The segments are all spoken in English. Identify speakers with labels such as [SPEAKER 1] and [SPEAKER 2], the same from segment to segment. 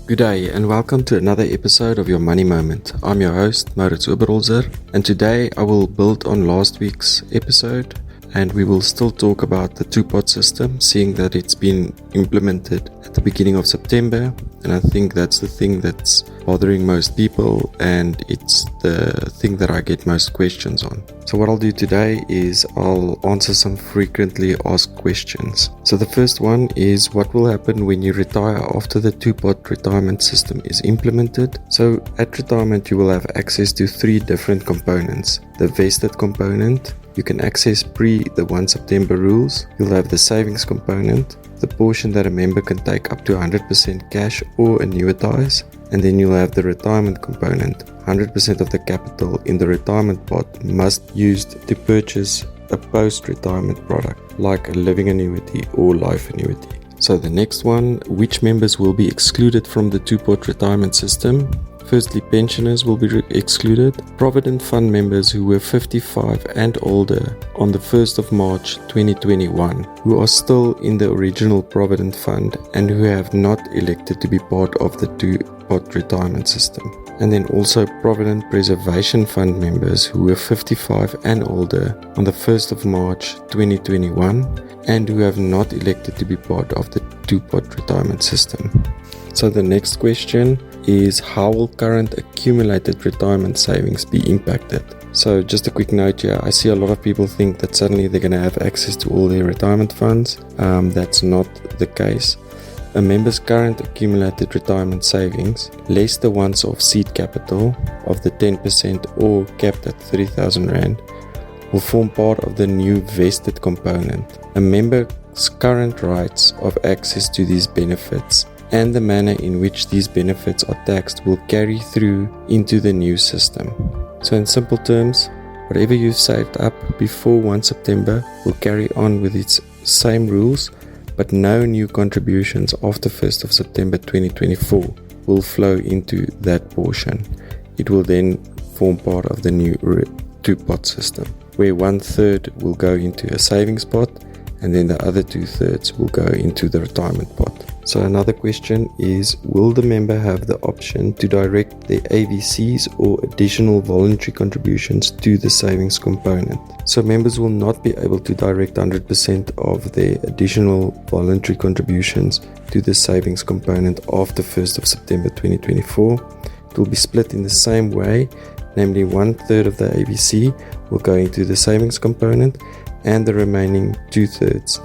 [SPEAKER 1] Good day and welcome to another episode of your Money Moment. I'm your host, Mauritz Oberholzer, and today I will build on last week's episode and we will still talk about the two-pot system, seeing that it's been implemented at the beginning of September, and I think that's the thing that's bothering most people and it's the thing that I get most questions on. So what I'll do today is I'll answer some frequently asked questions. So the first one is, what will happen when you retire after the two-pot retirement system is implemented? So at retirement you will have access to three different components. The vested component, you can access pre the 1 September rules. You'll have the savings component, the portion that a member can take up to 100% cash or annuitize, and then you'll have the retirement component. 100% of the capital in the retirement pot must be used to purchase a post-retirement product like a living annuity or life annuity. So the next one, which members will be excluded from the two-pot retirement system? Firstly, pensioners will be excluded. Provident Fund members who were 55 and older on the 1st of March 2021, who are still in the original Provident Fund and who have not elected to be part of the two-pot retirement system. And then also Provident Preservation Fund members who were 55 and older on the 1st of March 2021 and who have not elected to be part of the two-pot retirement system. So the next question is, how will current accumulated retirement savings be impacted? So just a quick note here, I see a lot of people think that suddenly they're going to have access to all their retirement funds. That's not the case. A member's current accumulated retirement savings, less the once-off seed capital of the 10% or capped at 30,000 Rand, will form part of the new vested component. A member's current rights of access to these benefits and the manner in which these benefits are taxed will carry through into the new system. So in simple terms, whatever you've saved up before 1 September will carry on with its same rules, but no new contributions after 1st of September 2024 will flow into that portion. It will then form part of the new two-pot system, where 1/3 will go into a savings pot and then the other 2/3 will go into the retirement pot. So another question is, will the member have the option to direct their AVCs or additional voluntary contributions to the savings component? So members will not be able to direct 100% of their additional voluntary contributions to the savings component after 1st of September 2024. It will be split in the same way, namely 1/3 of the AVC will go into the savings component and the remaining 2/3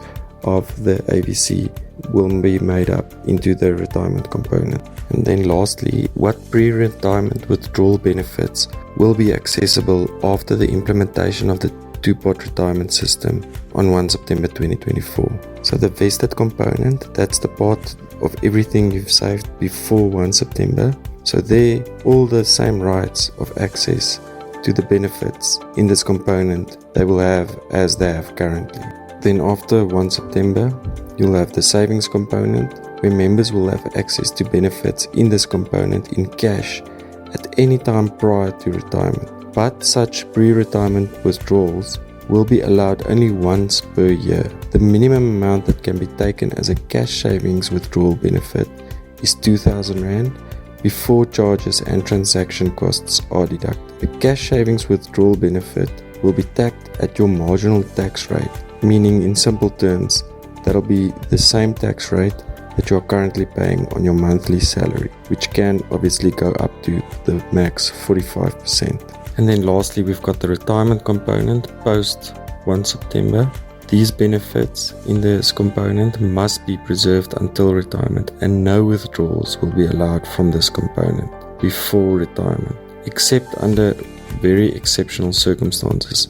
[SPEAKER 1] of the AVC will be made up into the retirement component. And then lastly, what pre-retirement withdrawal benefits will be accessible after the implementation of the two-pot retirement system on 1 September 2024. So the vested component, that's the part of everything you've saved before 1 September. So there, all the same rights of access to the benefits in this component they will have as they have currently. Then after 1 September, you'll have the savings component, where members will have access to benefits in this component in cash at any time prior to retirement. But such pre-retirement withdrawals will be allowed only once per year. The minimum amount that can be taken as a cash savings withdrawal benefit is 2,000 Rand before charges and transaction costs are deducted. The cash savings withdrawal benefit will be taxed at your marginal tax rate, meaning in simple terms, that'll be the same tax rate that you are currently paying on your monthly salary, which can obviously go up to the max 45%. And then lastly, we've got the retirement component post 1 September. These benefits in this component must be preserved until retirement, and no withdrawals will be allowed from this component before retirement, except under very exceptional circumstances.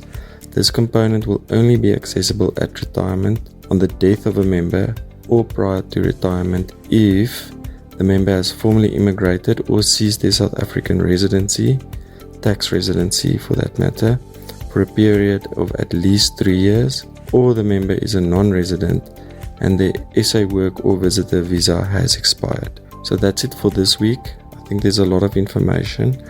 [SPEAKER 1] This component will only be accessible at retirement on the death of a member or prior to retirement if the member has formally immigrated or ceased their South African residency, tax residency for that matter, for a period of at least 3 years, or the member is a non-resident and their SA work or visitor visa has expired. So that's it for this week. I think there's a lot of information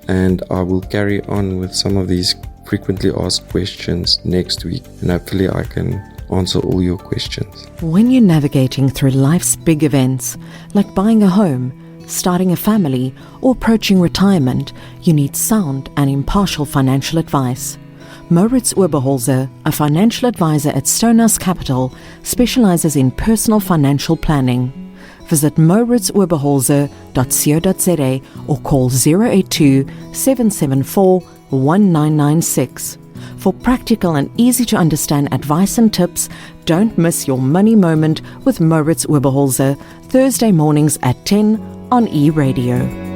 [SPEAKER 1] and I will carry on with some of these frequently asked questions next week, and hopefully I can answer all your questions.
[SPEAKER 2] When you're navigating through life's big events, like buying a home, starting a family, or approaching retirement, you need sound and impartial financial advice. Mauritz Oberholzer, a financial advisor at Stonehouse Capital, specializes in personal financial planning. Visit mauritzoberholzer.co.za or call 082-774-1996. For practical and easy-to-understand advice and tips, don't miss your Money Moment with Mauritz Oberholzer, Thursday mornings at 10 on E-Radio.